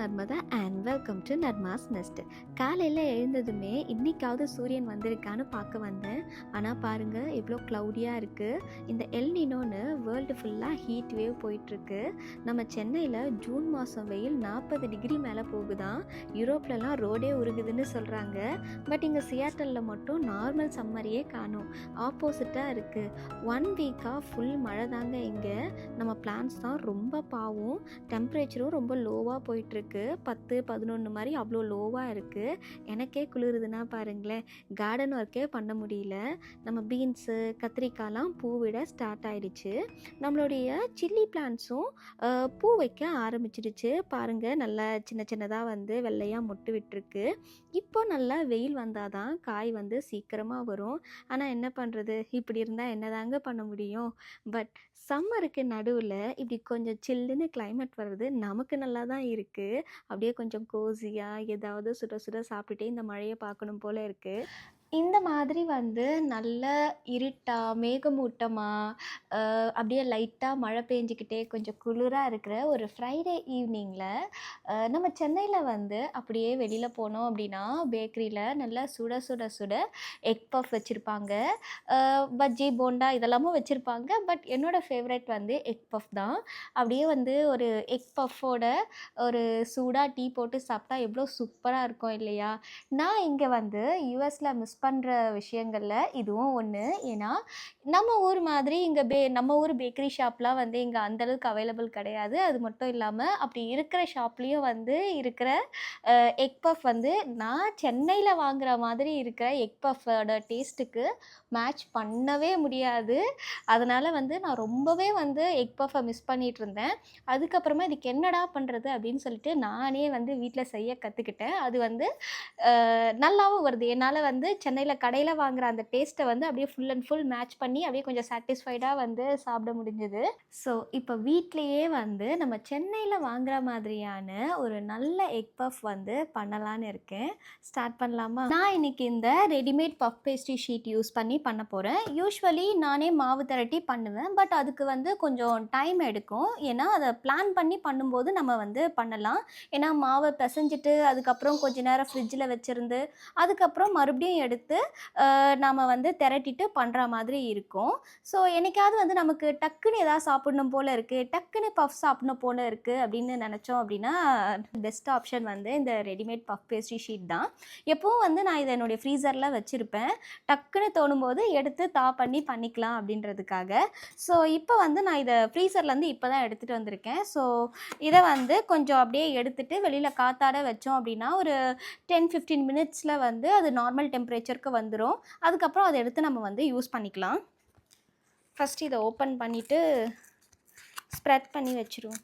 Narmada and welcome to Narma's nest. காலையில் எழுந்ததுமே இன்னைக்காவது சூரியன் வந்திருக்கான்னு பார்க்க வந்தேன். ஆனால் பாருங்கள் எவ்வளோ க்ளவுடியாக இருக்குது. இந்த எல்னினோன்னு வேர்ல்டு ஃபுல்லாக ஹீட் வேவ் போயிட்டுருக்கு. நம்ம சென்னையில் ஜூன் மாதம் வெயில் 40 டிகிரி மேலே போகுதான். யூரோப்லலாம் ரோடே உருகுதுன்னு சொல்கிறாங்க. பட் இங்கே சியாட்டலில் மட்டும் நார்மல் சம்மரையே காணும், ஆப்போசிட்டாக இருக்குது. 1 வீக்காக ஃபுல் மழை தாங்க. இங்கே நம்ம பிளான்ஸ் தான் ரொம்ப பாவம். டெம்பரேச்சரும் ரொம்ப லோவாக போயிட்டுருக்கு, 10-11 மாதிரி அவ்வளோ லோவாக இருக்குது. எனக்கே குளிருதுன்னா பாருங்களேன். கார்டன் ஒர்க்கே பண்ண முடியல. நம்ம பீன்ஸு கத்திரிக்காய்லாம் பூ விட ஸ்டார்ட் ஆகிடுச்சு. நம்மளுடைய சில்லி பிளான்ட்ஸும் பூ வைக்க ஆரம்பிச்சிடுச்சு பாருங்கள். நல்லா சின்ன சின்னதாக வெள்ளையாக மொட்டு விட்டுருக்கு. இப்போ நல்லா வெயில் வந்தால் தான் காய் சீக்கிரமாக வரும். ஆனால் என்ன பண்ணுறது, இப்படி இருந்தால் என்னதாங்க பண்ண முடியும். பட் சம்மருக்கு நடுவில் இப்படி கொஞ்சம் சில்லுன்னு கிளைமேட் வர்றது நமக்கு நல்லா தான் இருக்குது. அப்படியே கொஞ்சம் கோஸியாக ஏதாவது சுட சுட சாப்பிட்டுட்டே இந்த மழையை பார்க்கணும் போல் இருக்குது. இந்த மாதிரி நல்ல இருட்டாக மேகமூட்டமாக அப்படியே லைட்டாக மழை பெஞ்சிக்கிட்டே கொஞ்சம் குளிராக இருக்கிற ஒரு ஃப்ரைடே ஈவினிங்கில் நம்ம சென்னையில் அப்படியே வெளியில் போனோம் அப்படின்னா பேக்கரியில் நல்லா சுட சுட சுட எக் பஃப் வச்சுருப்பாங்க, பஜ்ஜி போண்டா இதெல்லாமும் வச்சுருப்பாங்க. பட் என்னோடய ஃபேவரட் எக் பஃப் தான். அப்படியே ஒரு எக் பஃப்போட ஒரு சூடாக டீ போட்டு சாப்பிட்டா எவ்வளோ சூப்பராக இருக்கும் இல்லையா. நான் இங்கே யூஎஸில் மிஸ் பண்ணுற விஷயங்களில் இதுவும் ஒன்று. ஏன்னா நம்ம ஊர் மாதிரி இங்கே நம்ம ஊர் பேக்கரி ஷாப்லாம் இங்கே அந்தளவுக்கு அவைலபிள் கிடையாது. அது மட்டும் இல்லாமல் அப்படி இருக்கிற ஷாப்லேயும் இருக்கிற எக் பஃப் நான் சென்னையில் வாங்குகிற மாதிரி இருக்கிற எக் பஃபோட டேஸ்ட்டுக்கு மேட்ச் பண்ணவே முடியாது. அதனால் நான் ரொம்பவே எக் பஃபை மிஸ் பண்ணிகிட்டு இருந்தேன். அதுக்கப்புறமா இதுக்கு என்னடா பண்ணுறது அப்படின்னு சொல்லிட்டு நானே வீட்டில் செய்ய கற்றுக்கிட்டேன். அது நல்லாவும் வருது. என்னால் சென்னையில் கடையில் வாங்குகிற அந்த டேஸ்ட்டை அப்படியே ஃபுல் அண்ட் ஃபுல் மேட்ச் பண்ணி அப்படியே கொஞ்சம் சாட்டிஸ்ஃபைடாக சாப்பிட முடிஞ்சது. ஸோ இப்போ வீட்லேயே நம்ம சென்னையில் வாங்குகிற மாதிரியான ஒரு நல்ல எக் பஃப் பண்ணலான்னு இருக்கேன். ஸ்டார்ட் பண்ணலாமா? நான் இன்றைக்கி இந்த readymade puff pastry sheet use பண்ண போகிறேன். யூஸ்வலி நானே மாவு திரட்டி பண்ணுவேன். பட் அதுக்கு கொஞ்சம் டைம் எடுக்கும். ஏன்னா அதை பிளான் பண்ணி பண்ணும்போது நம்ம பண்ணலாம். ஏன்னா மாவை பிசைஞ்சிட்டு அதுக்கப்புறம் கொஞ்சம் நேரம் ஃப்ரிட்ஜில் வச்சுருந்து அதுக்கப்புறம் மறுபடியும் எடுத்து நாம் திரட்டிட்டு பண்ணுற மாதிரி இருக்கும். ஸோ என்னைக்காவது நமக்கு டக்குன்னு எதாவது சாப்பிடணும் போல் இருக்குது, டக்குன்னு பஃப் சாப்பிடணும் போல் இருக்குது அப்படின்னு நினச்சோம் அப்படின்னா பெஸ்ட் ஆப்ஷன் இந்த ரெடிமேட் பஃப் பேஸ்ட்ரி ஷீட் தான். எப்போவும் நான் இதை என்னுடைய ஃப்ரீசரில் வச்சுருப்பேன். டக்குன்னு தோணும்போது எடுத்து பண்ணிக்கலாம் அப்படின்றதுக்காக. ஸோ இப்போ நான் இதை ஃப்ரீசர்லேருந்து இப்போ தான் எடுத்துகிட்டு வந்திருக்கேன். ஸோ இதை கொஞ்சம் அப்படியே எடுத்துகிட்டு வெளியில் காத்தாட வச்சோம் அப்படின்னா ஒரு 10-15 மினிட்ஸில் அது நார்மல் டெம்பரேச்சருக்கு வந்துடும். அதுக்கப்புறம் அதை எடுத்து நம்ம யூஸ் பண்ணிக்கலாம். ஃபஸ்ட் இதை ஓப்பன் பண்ணிவிட்டு ஸ்ப்ரெட் பண்ணி வச்சுருவோம்.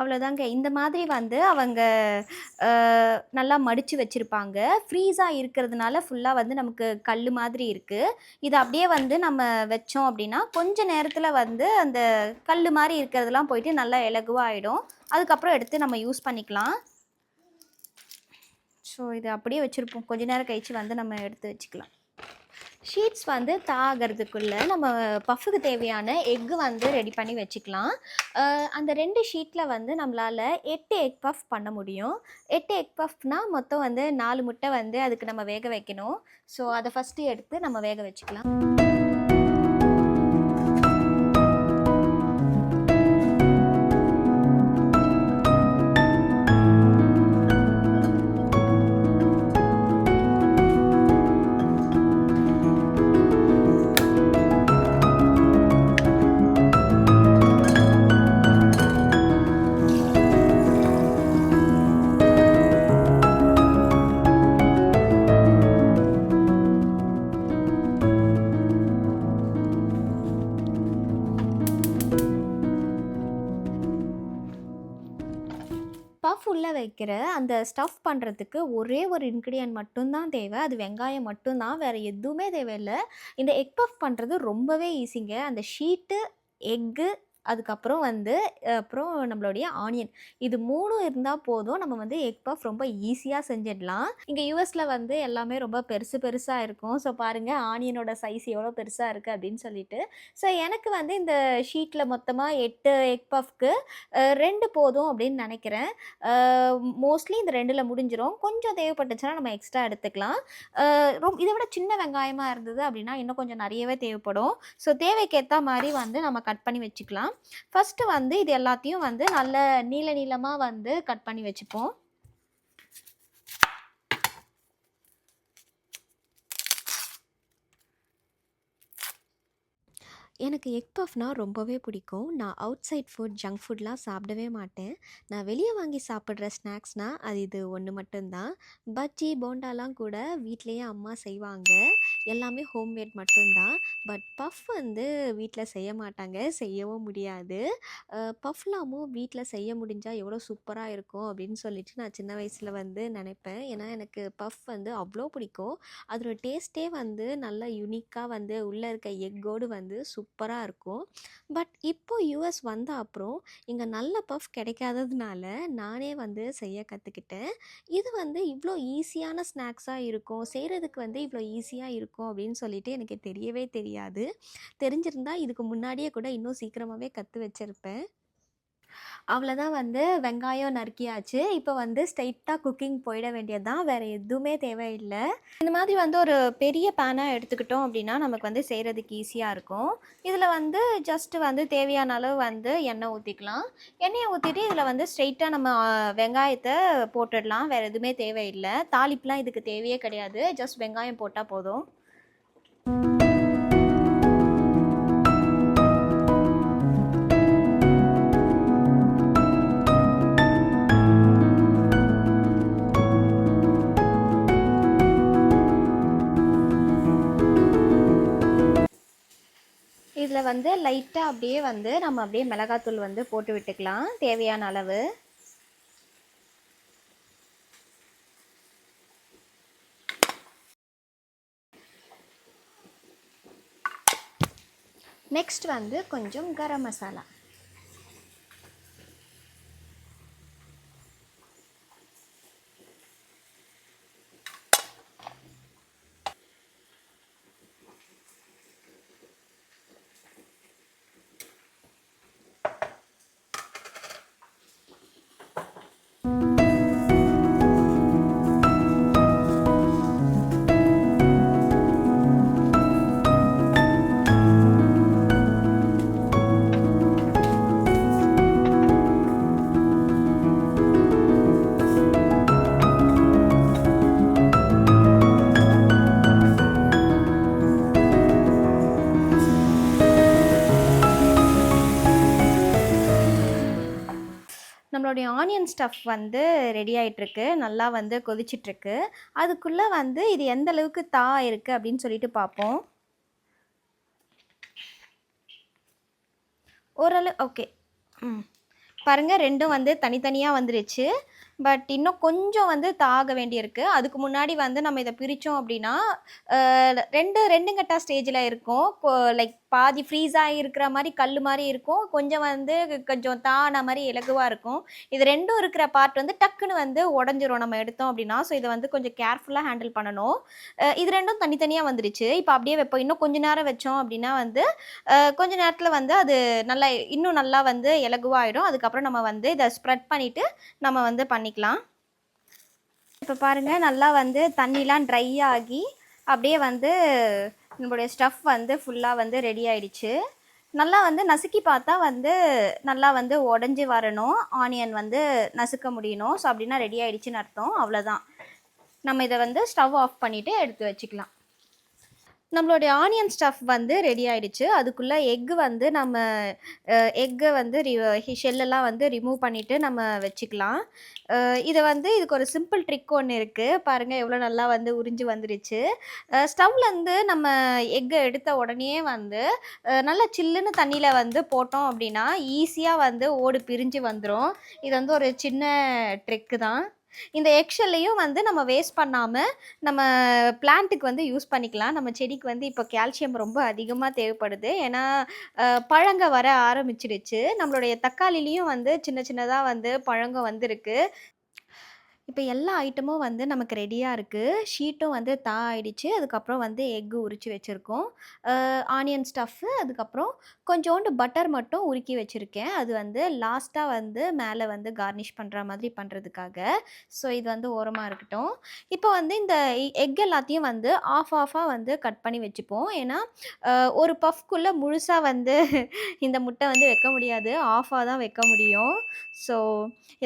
அவ்வளோதாங்க. இந்த மாதிரி அவங்க நல்லா மடித்து வச்சுருப்பாங்க. ஃப்ரீஸாக இருக்கிறதுனால ஃபுல்லாக நமக்கு கல் மாதிரி இருக்குது. இதை அப்படியே நம்ம வச்சோம் அப்படின்னா கொஞ்சம் நேரத்தில் அந்த கல் மாதிரி இருக்கிறதுலாம் போயிட்டு நல்லா இலகுவாக ஆகிடும். அதுக்கப்புறம் எடுத்து நம்ம யூஸ் பண்ணிக்கலாம். ஸோ இதை அப்படியே வச்சுருப்போம். கொஞ்ச நேரம் கழித்து நம்ம எடுத்து வச்சுக்கலாம். ஷீட்ஸ் தாகிறதுக்குள்ளே நம்ம பஃபுக்கு தேவையான எக்கு ரெடி பண்ணி வச்சுக்கலாம். அந்த 2 ஷீட்டில் நம்மளால் 8 எக் பஃப் பண்ண முடியும். 8 எக் பஃப்னால் மொத்தம் 4 முட்டை அதுக்கு நம்ம வேக வைக்கணும். ஸோ அதை ஃபஸ்ட்டு எடுத்து நம்ம வேக வச்சுக்கலாம். பஃப் உள்ளே வைக்கிற அந்த ஸ்டஃப் பண்ணுறதுக்கு ஒரே ஒரு இன்க்ரீடியன்ட் மட்டும்தான் தேவை. அது வெங்காயம் மட்டும்தான், வேறு எதுவுமே தேவையில்லை. இந்த எக் பஃப் பண்ணுறது ரொம்பவே ஈஸிங்க. அந்த ஷீட்டு, எக்கு, அதுக்கப்புறம் வந்து அப்புறம் நம்மளுடைய ஆனியன். இது 3ம் இருந்தா போதும். நம்ம வந்து எக் பஃப் ரொம்ப ஈஸியா செஞ்சிடலாம். இங்க யுஎஸ்ல வந்து எல்லாமே ரொம்ப பெருசு பெருசா இருக்கும். ஸோ பாருங்க ஆனியனோட சைஸ் எவ்வளோ பெருசா இருக்கு அப்படின்னு சொல்லிட்டு. ஸோ எனக்கு வந்து இந்த ஷீட்ல மொத்தமா 8 எக் பஃப்க்கு 2 போதும் அப்படின்னு நெனைக்கிறேன். மோஸ்ட்லி இந்த 2ல முடிஞ்சிரும். கொஞ்சம் தேவைப்பட்டுச்சுன்னா நம்ம எக்ஸ்ட்ரா எடுத்துக்கலாம். இத விட சின்ன வெங்காயமா இருந்தது அப்படின்னா, இன்னும் கொஞ்சம் நெறையவே தேவைப்படும். ஸோ தேவைக்கு ஏத்தா மாரி வந்து நம்ம கட் பண்ணி வச்சுக்கலாம். ஃபர்ஸ்ட்டு வந்து இது எல்லாத்தையும் வந்து நல்ல நீள நீளமா வந்து கட் பண்ணி வச்சுப்போம். எனக்கு எக் பஃப்னா ரொம்பவே பிடிக்கும். நான் அவுட் சைட் ஃபுட், ஜங்க் ஃபுட்லாம் சாப்பிடவே மாட்டேன். நான் வெளிய வாங்கி சாப்பிடுற ஸ்நாக்ஸ்னா, அது இது ஒண்ணு மட்டும் தான். பஜ்ஜி, போண்டாலாம் கூட வீட்லயே அம்மா செய்வாங்க. எல்லாமே ஹோம்மேட் மட்டும் தான். பட் பஃப் வந்து வீட்ல செய்ய மாட்டாங்க. செய்யவும் முடியாது. பஃப்லாமும் வீட்ல செய்ய முடிஞ்சா எவ்வளோ சூப்பரா இருக்கும் அப்படின்னு சொல்லிட்டு நான் சின்ன வயசுல வந்து நெனைப்பேன். ஏன்னா எனக்கு பஃப் வந்து அவ்ளோ பிடிக்கும். அதோட டேஸ்ட்டே வந்து நல்லா யுனிக்கா வந்து உள்ள இருக்க எக்கோடு வந்து சூப்பரா இருக்கும். பட் இப்போ யுஎஸ் வந்த அப்புறம் இங்க நல்ல பஃப் கிடைக்காததுனால நானே வந்து செய்ய கத்துக்கிட்டேன். இது வந்து இவ்ளோ ஈஸியான ஸ்நாக்ஸா இருக்கும். செய்றதுக்கு வந்து இவ்ளோ ஈஸியா இருக்கும் அப்படின்னு சொல்லிட்டு எனக்கு தெரியவே தெரியாது. தெரிஞ்சிருந்தா இதுக்கு முன்னாடியே கூட இன்னும் சீக்கிரமாவே கத்து வச்சிருப்பேன். அவ்வளோதான் வந்து வெங்காயம் நறுக்கியாச்சு. இப்போ வந்து ஸ்ட்ரெயிட்டா குக்கிங் போயிட வேண்டியது தான். வேற எதுவுமே தேவையில்ல. இந்த மாதிரி வந்து ஒரு பெரிய பேனா எடுத்துக்கிட்டோம் அப்படின்னா, நமக்கு வந்து செய்றதுக்கு ஈஸியா இருக்கும். இதில வந்து ஜஸ்ட் வந்து தேவையான அளவு வந்து எண்ணெய் ஊத்திக்கலாம். எண்ணெய ஊத்திட்டு இதில வந்து ஸ்ட்ரெயிட்டா நம்ம வெங்காயத்த போட்டுடலாம். வேற எதுவுமே தேவையில்ல. தாளிப்புலாம் இதுக்கு தேவையே கிடையாது. ஜஸ்ட் வெங்காயம் போட்டா போதும். இதில வந்து லைட்டா அப்படியே வந்து நம்ம அப்படியே மிளகாத்தூள் வந்து போட்டு விட்டுக்கலாம். தேவையான அளவு. நெக்ஸ்ட் வந்து கொஞ்சம் கரம் மசாலா. நம்மளுடைய ஆனியன் ஸ்டஃப் வந்து ரெடி ஆயிட்டிருக்கு. நல்லா வந்து கொதிச்சிட்ருக்கு. அதுக்குள்ள வந்து இது எந்த அளவுக்கு இருக்கு அப்படின்னு சொல்லிட்டு பார்ப்போம். ஓகே. ம். பாருங்க 2ம் வந்து தனித்தனியா வந்துருச்சு. பட் இன்னும் கொஞ்சம் வந்து தாக வேண்டியிருக்கு. அதுக்கு முன்னாடி வந்து நம்ம இத பிரிச்சோம் அப்டின்னா, 2 கட்டா ஸ்டேஜ்ல இருக்கும். லைக் பாதி ஃப்ரீஸ் ஆகி இருக்கிற மாரி கல்லு மாரி இருக்கும். கொஞ்சம் வந்து கொஞ்சம் தான மாரி இலகுவா இருக்கும். இது 2ம் இருக்கிற பார்ட் வந்து டக்குன்னு வந்து உடைஞ்சிரும் நம்ம எடுத்தோம் அப்டின்னா. ஸோ இத வந்து கொஞ்சம் கேர்ஃபுல்லா ஹேண்டில் பண்ணணும். இது 2ம் தனித்தனியா வந்துருச்சு. இப்ப அப்படியே வைப்போம். இன்னும் கொஞ்ச நேரம் வச்சோம் அப்டின்னா வந்து, கொஞ்ச நேரத்துல வந்து அது நல்லா இன்னும் நல்லா வந்து இலகுவாயிடும். அதுக்கப்புறம் நம்ம வந்து இத ஸ்ப்ரெட் பண்ணிட்டு நம்ம வந்து பண்ணிக்கலாம். இப்ப பாருங்க நல்லா வந்து தண்ணிலாம் ட்ரை ஆகி, அப்படியே வந்து நம்மளுடைய ஸ்டஃப் வந்து ஃபுல்லா வந்து ரெடி ஆயிடுச்சு. நல்லா வந்து நசுக்கி பார்த்தா வந்து நல்லா வந்து உடைஞ்சு வரணும். ஆனியன் வந்து நசுக்க முடியணும். ஸோ அப்படின்னா ரெடி ஆயிடுச்சுன்னு அர்த்தம். அவ்வளோதான். நம்ம இத வந்து ஸ்டவ் ஆஃப் பண்ணிட்டு எடுத்து வச்சுக்கலாம். நம்மளுடைய ஆனியன் ஸ்டஃப் வந்து ரெடி ஆயிடுச்சு. அதுக்குள்ள எக் வந்து நம்ம எக்க வந்து ஷெல்லெல்லாம் வந்து ரிமூவ் பண்ணிட்டு நம்ம வச்சுக்கலாம். இத வந்து இதுக்கு ஒரு சிம்பிள் ட்ரிக் ஒண்ணு இருக்கு. பாருங்க எவ்வளோ நல்லா வந்து உறிஞ்சு வந்துருச்சு. ஸ்டவ்லேருந்து நம்ம எக்க எடுத்த உடனேயே வந்து நல்லா சில்லுன்னு தண்ணியில வந்து போட்டோம் அப்படின்னா, ஈஸியா வந்து ஓடு பிரிஞ்சு வந்துரும். இது வந்து ஒரு சின்ன ட்ரிக்கு தான். இந்த எக்ஷெல்லையும் வந்து நம்ம வேஸ்ட் பண்ணாம, நம்ம பிளான்ட்டுக்கு வந்து யூஸ் பண்ணிக்கலாம். நம்ம செடிக்கு வந்து இப்போ கால்சியம் ரொம்ப அதிகமா தேவைப்படுது. ஏன்னா, பழங்க வர ஆரம்பிச்சிடுச்சு. நம்மளுடைய தக்காளிலயும் வந்து சின்ன சின்னதா வந்து பழங்க வந்திருக்கு. இப்போ எல்லா ஐட்டமும் வந்து நமக்கு ரெடியா இருக்கு. ஷீட்டும் வந்து ஆயிடுச்சு. அதுக்கப்புறம் வந்து எக் உரிச்சு வச்சிருக்கோம். ஆனியன் ஸ்டஃப்பு, அதுக்கப்புறம் கொஞ்சோண்டு பட்டர் மட்டும் உருக்கி வச்சிருக்கேன். அது வந்து லாஸ்ட்டா வந்து மேல வந்து கார்னிஷ் பண்ற மாதிரி பண்றதுக்காக. ஸோ இது வந்து ஓரமா இருக்கட்டும். இப்போ வந்து இந்த எக் எல்லாத்தையும் வந்து ஆஃபா வந்து கட் பண்ணி வச்சுப்போம். ஏன்னா, அ ஒரு பஃப்க்குள்ள முழுசா வந்து இந்த முட்டை வந்து வைக்க முடியாது. ஆஃபா தான் வைக்க முடியும். ஸோ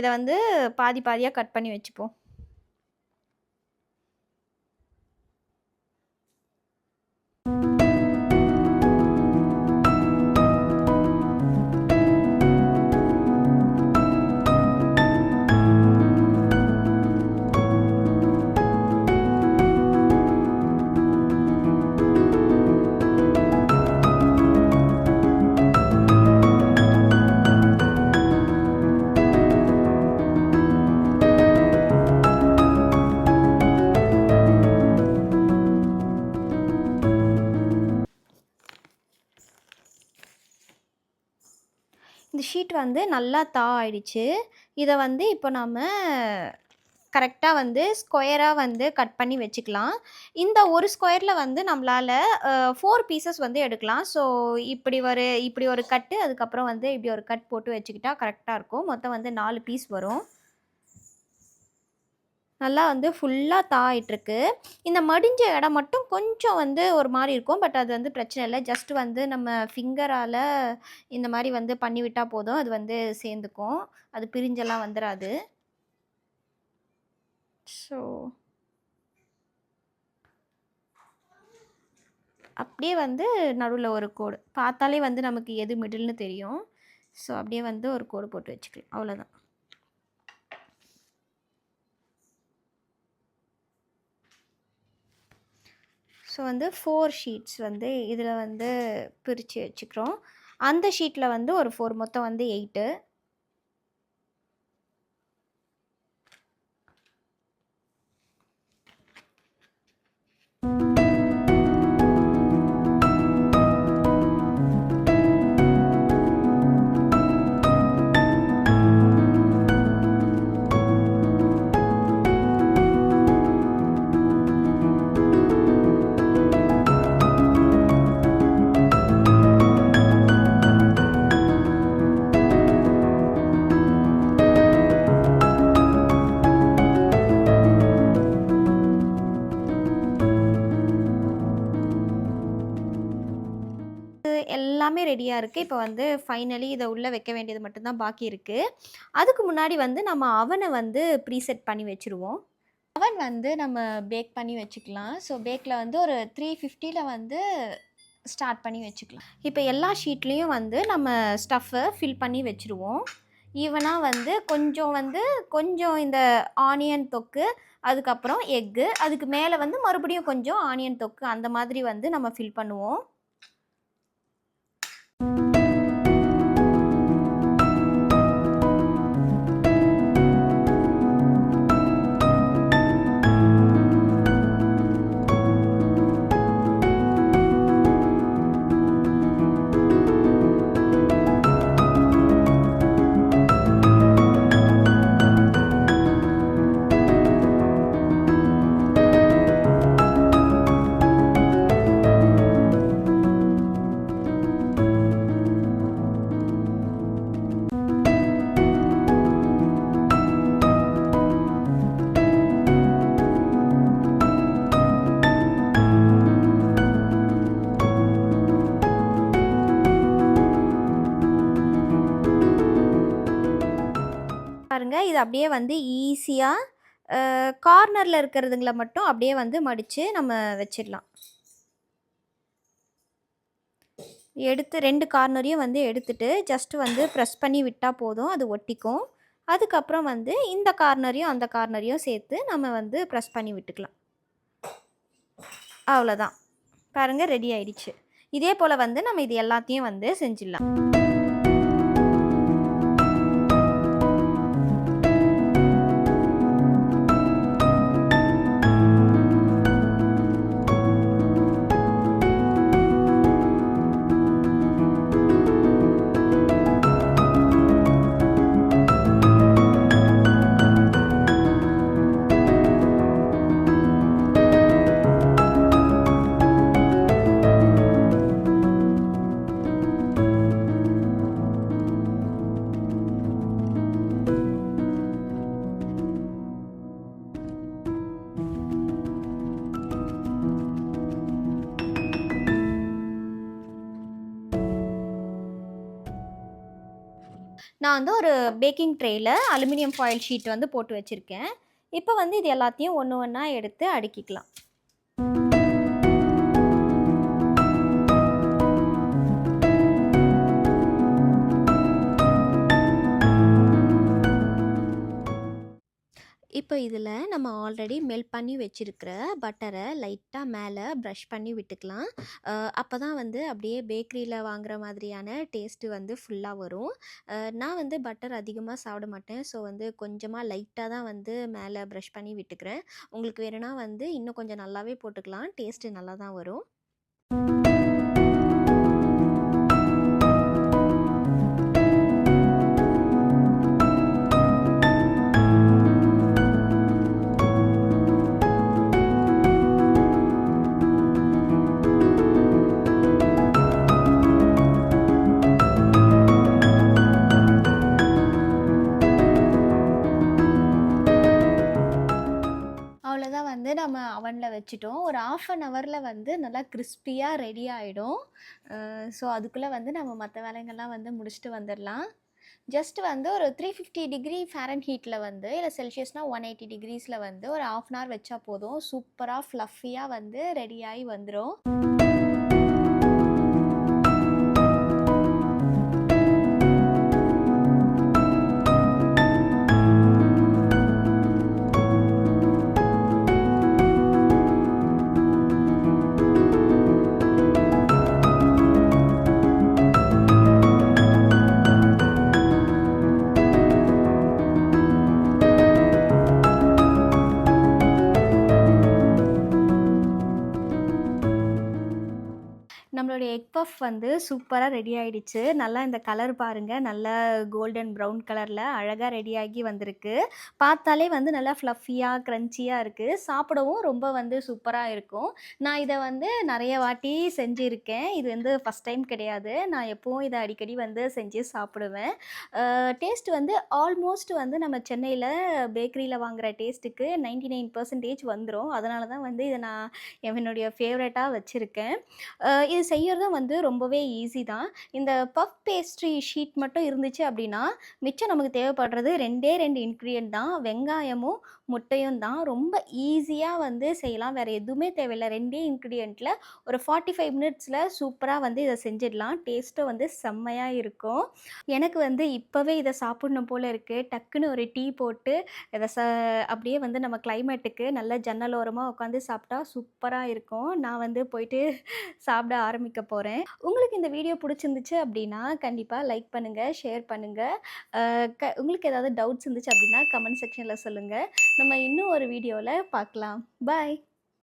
இத வந்து பாதி பாதியா கட் பண்ணி வச்சுப்போம். இந்த ஷீட் வந்து நல்லா ஆயிடுச்சு. இத வந்து இப்போ நாம கரெக்ட்டா வந்து ஸ்கொயரா வந்து கட் பண்ணி வச்சுக்கலாம். இந்த ஒரு ஸ்கொயர்ல வந்து நம்மளால 4 பீசஸ் வந்து எடுக்கலாம். ஸோ இப்படி ஒரு கட்டு, அதுக்கப்புறம் வந்து இப்படி ஒரு கட் போட்டு வச்சுக்கிட்டா கரெக்ட்டா இருக்கும். மொத்தம் வந்து 4 பீஸ் வரும். நல்லா வந்து ஃபுல்லா ஆயிட்டிருக்கு. இந்த மடிஞ்ச இடம் மட்டும் கொஞ்சம் வந்து ஒரு மாரி இருக்கும். பட் அது வந்து பிரச்சனை இல்ல. ஜஸ்ட் வந்து நம்ம ஃபிங்கரால இந்த மாரி வந்து பண்ணி விட்டா போதும். அது வந்து சேர்ந்துக்கும். அது பிரிஞ்செல்லாம் வந்துராது. ஸோ அப்படியே வந்து நடுவுல ஒரு கோடு. பார்த்தாலே வந்து நமக்கு எது மிடில்னு தெரியும். ஸோ அப்படியே வந்து ஒரு கோடு போட்டு வச்சுக்கலாம். அவ்வளோதான். ஸோ வந்து 4 ஷீட்ஸ் வந்து இதில் வந்து பிரித்து வச்சுக்கிறோம். அந்த ஷீட்டில் வந்து ஒரு 4, மொத்தம் வந்து 8. எல்லாமே ரெடியா இருக்கு. இப்போ வந்து ஃபைனலி இத உள்ள வைக்க வேண்டியது மட்டும் தான் பாக்கி இருக்கு. அதுக்கு முன்னாடி வந்து நம்ம அவன வந்து ப்ரீசெட் பண்ணி வச்சுருவோம். அவன் வந்து நம்ம பேக் பண்ணி வச்சுக்கலாம். ஸோ பேக்ல வந்து ஒரு 350ல வந்து ஸ்டார்ட் பண்ணி வச்சுக்கலாம். இப்போ எல்லா ஷீட்லேயும் வந்து நம்ம ஸ்டஃப்பை ஃபில் பண்ணி வச்சுருவோம். ஈவனாக வந்து கொஞ்சம் இந்த ஆனியன் தொக்கு, அதுக்கப்புறம் எக்கு, அதுக்கு மேலே வந்து மறுபடியும் கொஞ்சம் ஆனியன் தொக்கு, அந்த மாதிரி வந்து நம்ம ஃபில் பண்ணுவோம். பாருங்க, இது அப்படியே வந்து ஈஸியா கார்னர்ல இருக்கிறதுங்கள மட்டும் அப்படியே வந்து மடிச்சு நம்ம வச்சிடலாம். எடுத்து 2 கார்னரையும் வந்து எடுத்துட்டு ஜஸ்ட் வந்து ப்ரெஸ் பண்ணி விட்டா போதும், அது ஒட்டிக்கும். அதுக்கப்புறம் வந்து இந்த கார்னரையும் அந்த கார்னரையும் சேர்த்து நம்ம வந்து ப்ரெஸ் பண்ணி விட்டுக்கலாம். அவ்வளோதான். பாருங்க, ரெடி ஆயிடுச்சு. இதே போல் வந்து நம்ம இது எல்லாத்தையும் வந்து செஞ்சிடலாம். நான் வந்து ஒரு பேக்கிங் ட்ரேயில் அலுமினியம் ஃபாயில் ஷீட் வந்து போட்டு வச்சுருக்கேன். இப்போ வந்து இது எல்லாத்தையும் ஒன்று ஒன்றா எடுத்து அடுக்கிக்கலாம். இப்போ இதில் நம்ம ஆல்ரெடி மெல்ட் பண்ணி வச்சுருக்கிற பட்டரை லைட்டாக மேலே ப்ரஷ் பண்ணி விட்டுக்கலாம். அப்போ தான் வந்து அப்படியே பேக்கரியில் வாங்குகிற மாதிரியான டேஸ்ட்டு வந்து ஃபுல்லாக வரும். நான் வந்து பட்டர் அதிகமாக சாப்பிட மாட்டேன். ஸோ வந்து கொஞ்சமாக லைட்டாக தான் வந்து மேலே ப்ரஷ் பண்ணி விட்டுக்கிறேன். உங்களுக்கு வேணும்னா வந்து இன்னும் கொஞ்சம் நல்லாவே போட்டுக்கலாம். டேஸ்ட்டு நல்லா தான் வரும். அவ்வளோதான் வந்து நம்ம அவனில் வச்சுட்டோம். ஒரு 1/2 ஹவரில் வந்து நல்லா கிறிஸ்பியாக ரெடி ஆகிடும். ஸோ அதுக்குள்ளே வந்து நம்ம மற்ற வேலைங்கள்லாம் வந்து முடிச்சுட்டு வந்துடலாம். ஜஸ்ட் வந்து ஒரு 350 டிகிரி ஃபாரன்ஹீட்டில் வந்து இல்லை செல்சியஸ்னால் 180 டிகிரிஸில் வந்து ஒரு 1/2 ஹவர் வச்சா போதும். சூப்பராக ஃப்ளஃபியாக வந்து ரெடியாகி வந்துடும். நம்மளுடைய எக் பஃப் வந்து சூப்பராக ரெடி ஆகிடுச்சு. நல்லா இந்த கலர் பாருங்கள், நல்லா கோல்டன் ப்ரௌன் கலரில் அழகாக ரெடியாகி வந்திருக்கு. பார்த்தாலே வந்து நல்லா ஃப்ளஃபியாக க்ரன்ச்சியாக இருக்குது. சாப்பிடவும் ரொம்ப வந்து சூப்பராக இருக்கும். நான் இதை வந்து நிறைய வாட்டி செஞ்சுருக்கேன். இது வந்து ஃபஸ்ட் டைம் கிடையாது. நான் எப்போவும் இதை அடிக்கடி வந்து செஞ்சு சாப்பிடுவேன். டேஸ்ட் வந்து ஆல்மோஸ்ட் வந்து நம்ம சென்னையில் பேக்கரியில் வாங்குகிற டேஸ்ட்டுக்கு 99% வந்துடும். அதனால தான் வந்து இதை நான் என்னுடைய ஃபேவரட்டாக வச்சுருக்கேன். இது செய்யறதும் வந்து ரொம்பவே ஈஸி தான். இந்த பஃப் பேஸ்ட்ரி ஷீட் மட்டும் இருந்துச்சு அப்படின்னா, மிச்சம் நமக்கு தேவைப்படுறது 2 இன்க்ரீடியன்ட் தான். வெங்காயமும் முட்டையும் தான். ரொம்ப ஈஸியாக வந்து செய்யலாம். வேறு எதுவுமே தேவையில்லை. 2 இன்க்ரீடியண்ட்டில் ஒரு 45 மினிட்ஸில் சூப்பராக வந்து இதை செஞ்சிடலாம். டேஸ்ட்டும் வந்து செம்மையாக இருக்கும். எனக்கு வந்து இப்போவே இதை சாப்பிடணும் போல் இருக்குது. டக்குன்னு ஒரு டீ போட்டு இதை அப்படியே வந்து நம்ம கிளைமேட்டுக்கு நல்ல ஜன்னலோரமாக உட்காந்து சாப்பிட்டா சூப்பராக இருக்கும். நான் வந்து போயிட்டு சாப்பிட ஆரம்பிக்க போகிறேன். உங்களுக்கு இந்த வீடியோ பிடிச்சிருந்துச்சு அப்படின்னா கண்டிப்பாக லைக் பண்ணுங்கள், ஷேர் பண்ணுங்கள். உங்களுக்கு ஏதாவது டவுட்ஸ் இருந்துச்சு அப்படின்னா கமெண்ட் செக்ஷனில் சொல்லுங்கள். நம்ம இன்னும் ஒரு வீடியோவில் பார்க்கலாம். பாய்.